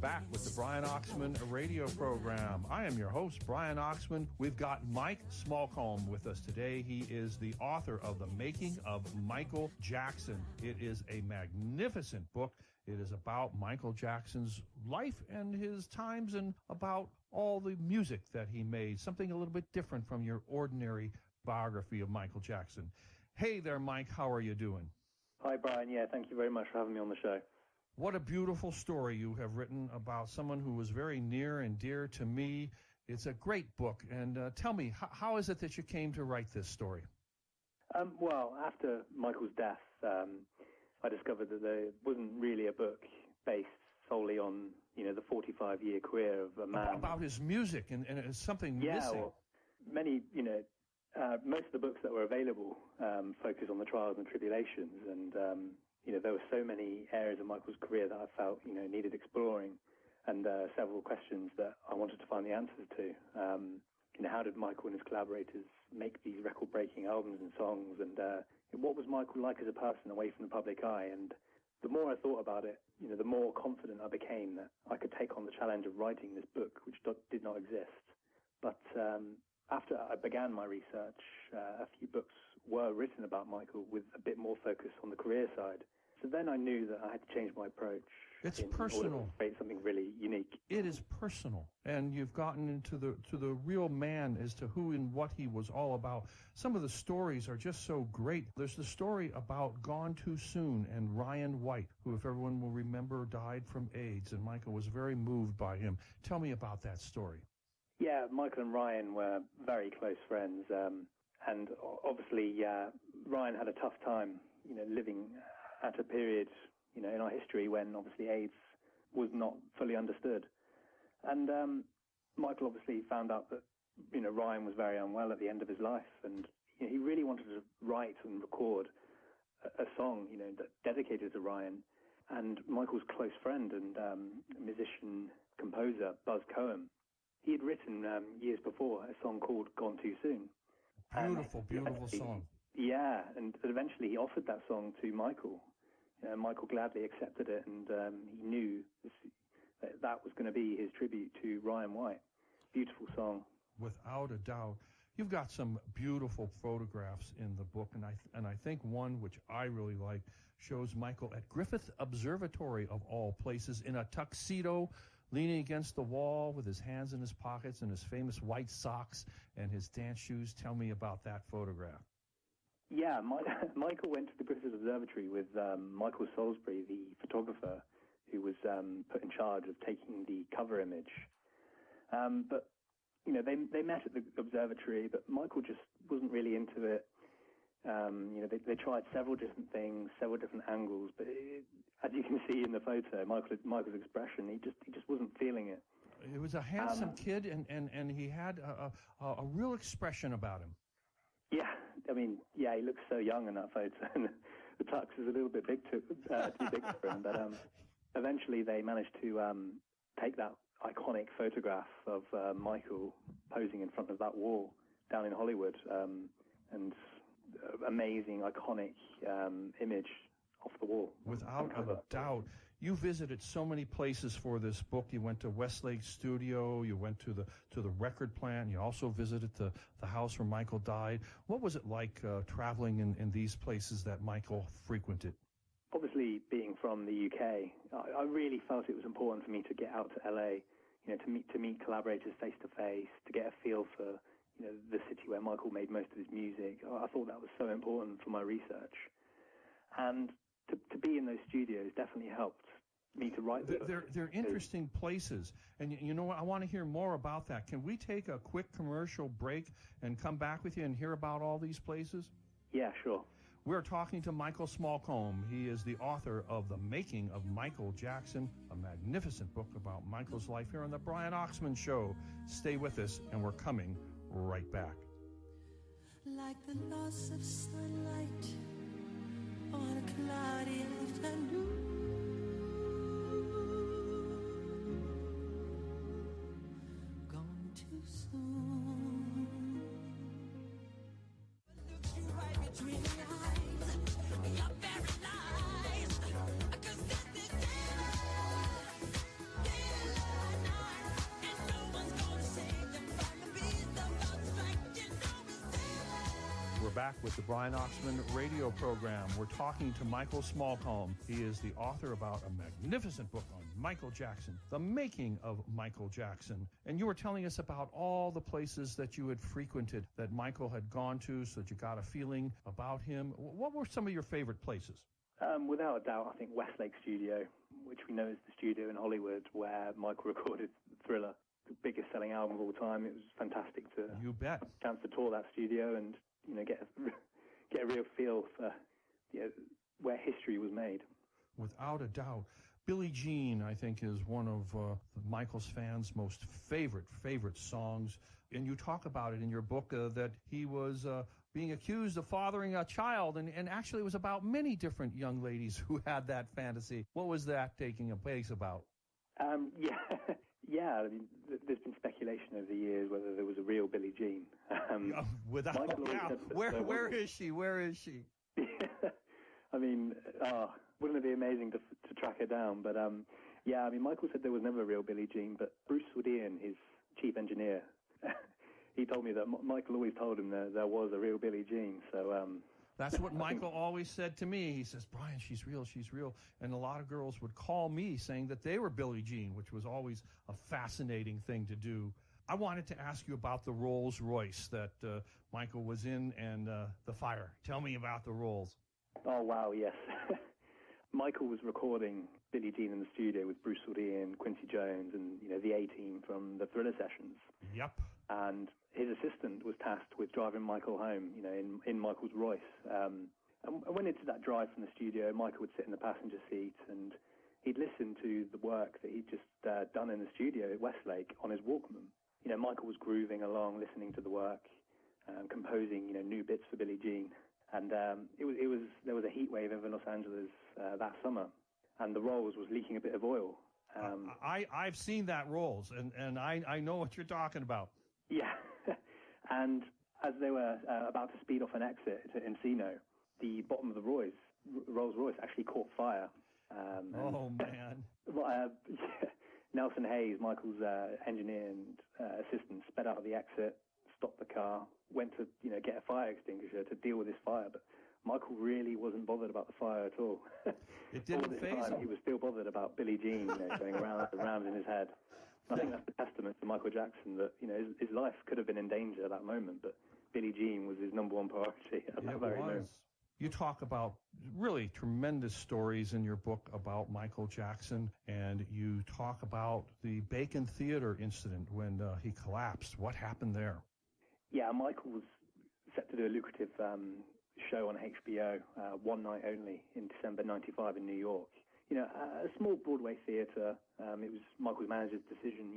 back with the Brian Oxman radio program. I am your host, Brian Oxman. We've got Mike Smallcombe with us today. He is the author of The Making of Michael Jackson. It is a magnificent book. It is about Michael Jackson's life and his times and about all the music that he made, something a little bit different from your ordinary biography of Michael Jackson. Hey there, Mike. How are you doing? Hi, Brian. Yeah, thank you very much for having me on the show. What a beautiful story you have written about someone who was very near and dear to me. It's a great book. And tell me, how is it that you came to write this story? Well, after Michael's death, I discovered that there wasn't really a book based solely on, the 45-year career of a man. About his music and it's something missing. Well, many, most of the books that were available focus on the trials and tribulations, and there were so many areas of Michael's career that I felt, needed exploring, and several questions that I wanted to find the answers to. How did Michael and his collaborators make these record-breaking albums and songs, and what was Michael like as a person away from the public eye? And the more I thought about it, the more confident I became that I could take on the challenge of writing this book, which did not exist. But after I began my research, a few books were written about Michael with a bit more focus on the career side. So then I knew that I had to change my approach. It's personal. In order to create something really unique. It is personal, and you've gotten into the real man as to who and what he was all about. Some of the stories are just so great. There's the story about Gone Too Soon and Ryan White, who, if everyone will remember, died from AIDS, and Michael was very moved by him. Tell me about that story. Yeah, Michael and Ryan were very close friends, and obviously Ryan had a tough time, living at a period, in our history when obviously AIDS was not fully understood. And Michael obviously found out that, Ryan was very unwell at the end of his life, and he really wanted to write and record a song, dedicated to Ryan. And Michael's close friend and musician-composer, Buzz Cohen, he had written years before a song called Gone Too Soon. Beautiful song. Yeah, and eventually he offered that song to Michael. Michael gladly accepted it, and he knew that was going to be his tribute to Ryan White. Beautiful song. Without a doubt. You've got some beautiful photographs in the book, and I think one which I really like shows Michael at Griffith Observatory, of all places, in a tuxedo, leaning against the wall with his hands in his pockets and his famous white socks and his dance shoes. Tell me about that photograph. Yeah, Michael went to the Griffith Observatory with Michael Salisbury, the photographer, who was put in charge of taking the cover image. But they met at the observatory, but Michael just wasn't really into it. They tried several different things, several different angles, but as you can see in the photo, Michael's expression, he just wasn't feeling it. He was a handsome kid, and he had a real expression about him. Yeah, he looks so young in that photo, and the tux is a little bit too big for him. But eventually, they managed to take that iconic photograph of Michael posing in front of that wall down in Hollywood, and amazing, iconic image off the wall. Without a doubt. You visited so many places for this book. You went to Westlake Studio. You went to the record plant. You also visited the house where Michael died. What was it like traveling in these places that Michael frequented? Obviously, being from the UK, I really felt it was important for me to get out to LA, to meet collaborators face to face, to get a feel for the city where Michael made most of his music. I thought that was so important for my research. And to be in those studios definitely helped me to write the book. They're interesting places. And you know what? I want to hear more about that. Can we take a quick commercial break and come back with you and hear about all these places? Yeah, sure. We're talking to Michael Smallcombe. He is the author of The Making of Michael Jackson, a magnificent book about Michael's life here on the Brian Oxman Show. Stay with us, and we're coming right back. Like the loss of sunlight on a cloudy afternoon, gone too soon. Look you right between the eyes, you're paralyzed, 'cause this is dead. back with the Brian Oxman radio program. We're talking to Michael Smallcombe. He is the author about a magnificent book on Michael Jackson, The Making of Michael Jackson. And you were telling us about all the places that you had frequented, that Michael had gone to, so that you got a feeling about him. What were some of your favorite places? Without a doubt, I think Westlake Studio, which we know is the studio in Hollywood where Michael recorded Thriller, the biggest selling album of all time. It was fantastic to You bet. have a chance to tour that studio and get a real feel for where history was made. Without a doubt. Billie Jean, I think, is one of Michael's fans' most favorite songs. And you talk about it in your book that he was being accused of fathering a child. And actually, it was about many different young ladies who had that fantasy. What was that taking place about? Yeah. I mean, there's been speculation over the years whether there was a real Billie Jean. Without doubt. Where is she? Where is she? I mean, wouldn't it be amazing to track her down? But I mean, Michael said there was never a real Billie Jean, but Bruce Woodian, his chief engineer, he told me that Michael always told him that there was a real Billie Jean. So that's what Michael always said to me. He says, Brian, she's real. And a lot of girls would call me saying that they were Billie Jean, which was always a fascinating thing to do. I wanted to ask you about the Rolls Royce that Michael was in and the fire. Tell me about the Rolls. Oh, wow, yes. Michael was recording Billie Jean in the studio with Bruce Woodian, Quincy Jones, and the A-Team from the Thriller sessions. Yep. And his assistant was tasked with driving Michael home, in Michael's Royce. And when into that drive from the studio, Michael would sit in the passenger seat and he'd listen to the work that he'd just done in the studio at Westlake on his Walkman. Michael was grooving along, listening to the work, composing, new bits for Billie Jean. And there was a heat wave over Los Angeles that summer, and the Rolls was leaking a bit of oil. I've seen that Rolls, and I know what you're talking about. Yeah, and as they were about to speed off an exit to Encino, the bottom of the Rolls Royce actually caught fire. Oh, man. Nelson Hayes, Michael's engineer and assistant, sped out of the exit, stopped the car, went to get a fire extinguisher to deal with this fire, but Michael really wasn't bothered about the fire at all. It didn't faze him. He was still bothered about Billie Jean going around and around in his head. I think that's a testament to Michael Jackson that his life could have been in danger at that moment, but Billie Jean was his number one priority at that very moment. You talk about really tremendous stories in your book about Michael Jackson, and you talk about the Bacon Theater incident when he collapsed. What happened there? Yeah, Michael was set to do a lucrative show on HBO, one night only, in December '95 in New York. A small Broadway theater. It was Michael's manager's decision,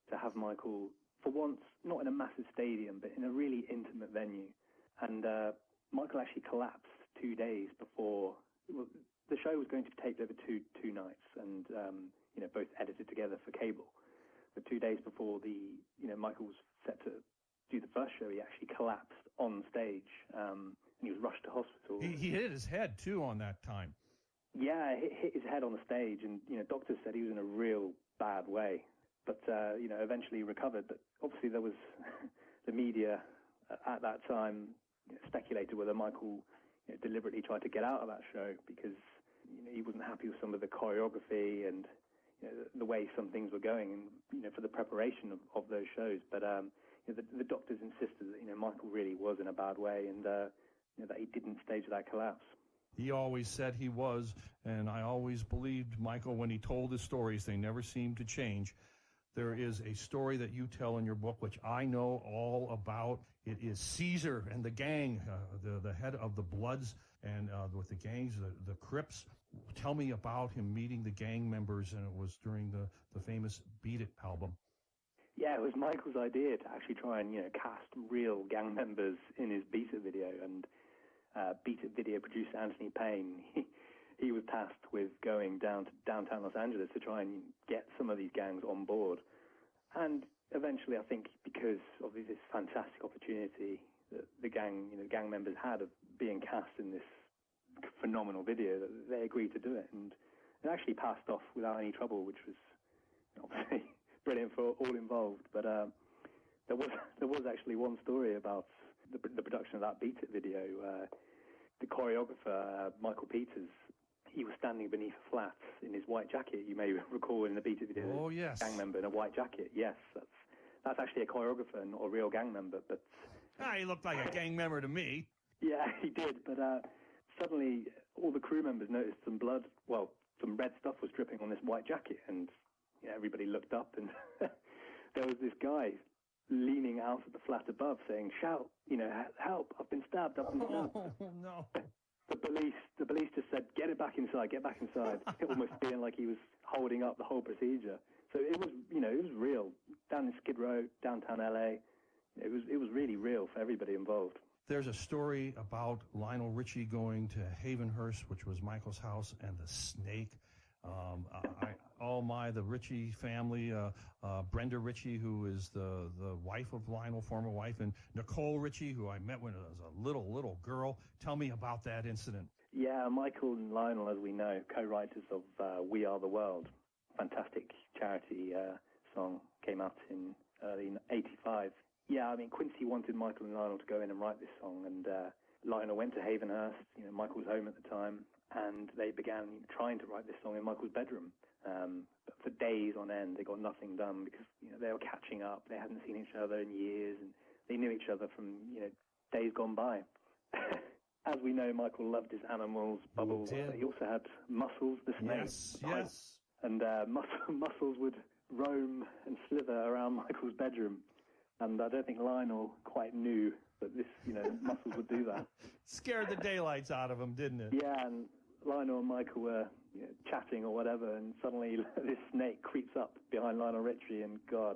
to have Michael, for once, not in a massive stadium, but in a really intimate venue. And Michael actually collapsed 2 days before. Well, the show was going to be taped over two nights, and both edited together for cable. But 2 days before Michael was set to do the first show, he actually collapsed on stage, and he was rushed to hospital. He hit his head too on that time. Yeah, hit his head on the stage, and doctors said he was in a real bad way. But eventually recovered. But obviously there was the media at that time speculated whether Michael deliberately tried to get out of that show because he wasn't happy with some of the choreography and the way some things were going, and for the preparation of those shows. But the doctors insisted that Michael really was in a bad way, and that he didn't stage that collapse. He always said he was, and I always believed Michael when he told his stories. They never seemed to change. There is a story that you tell in your book, which I know all about. It is Caesar and the gang, the head of the Bloods, and with the gangs, the Crips. Tell me about him meeting the gang members, and it was during the famous Beat It album. Yeah, it was Michael's idea to actually try and cast real gang members in his Beat It video, and Beat It video producer Anthony Payne, he was tasked with going down to downtown Los Angeles to try and get some of these gangs on board. And eventually, I think because of this fantastic opportunity that the gang members had of being cast in this phenomenal video, that they agreed to do it. And it actually passed off without any trouble, which was obviously brilliant for all involved. But there was actually one story about the production of that Beat It video, the choreographer, Michael Peters, he was standing beneath a flat in his white jacket. You may recall in the Beat It video. Oh, yes. Gang member in a white jacket. Yes, that's actually a choreographer and not a real gang member. But he looked like a gang member to me. yeah, he did. But suddenly, all the crew members noticed some blood. Well, some red stuff was dripping on this white jacket, and everybody looked up, and there was this guy leaning out at the flat above, saying, "Shout! Help! I've been stabbed! I've been stabbed!" Oh no! The police just said, "Get it back inside! Get back inside!" Almost feeling like he was holding up the whole procedure. So it was, it was real down in Skid Row, downtown LA. It was really real for everybody involved. There's a story about Lionel Richie going to Havenhurst, which was Michael's house, and the snake. The Richie family, Brenda Richie, who is the wife of Lionel, former wife, and Nicole Richie, who I met when I was a little girl. Tell me about that incident. Yeah, Michael and Lionel, as we know, co-writers of We Are the World. Fantastic charity song, came out in early 85. Yeah, I mean, Quincy wanted Michael and Lionel to go in and write this song, and Lionel went to Havenhurst. Michael was home at the time, and they began trying to write this song in Michael's bedroom. But for days on end, they got nothing done because they were catching up. They hadn't seen each other in years, and they knew each other from days gone by. As we know, Michael loved his animals, Bubbles. He also had Muscles, the snake. Yes. And Muscles would roam and slither around Michael's bedroom. And I don't think Lionel quite knew that this, Muscles would do that. Scared the daylights out of him, didn't it? Yeah, and Lionel and Michael were chatting or whatever, and suddenly this snake creeps up behind Lionel Richie, and God,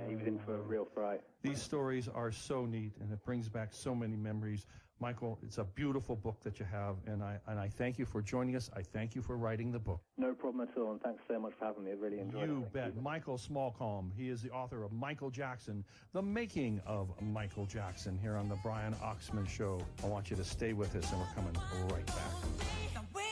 he was in for a real fright. These stories are so neat, and it brings back so many memories. Michael, it's a beautiful book that you have, and I thank you for joining us. I thank you for writing the book. No problem at all, and thanks so much for having me. I really enjoyed it. You bet. Michael Smallcombe. He is the author of Michael Jackson, The Making of Michael Jackson, here on the Brian Oxman Show. I want you to stay with us, and we're coming right back.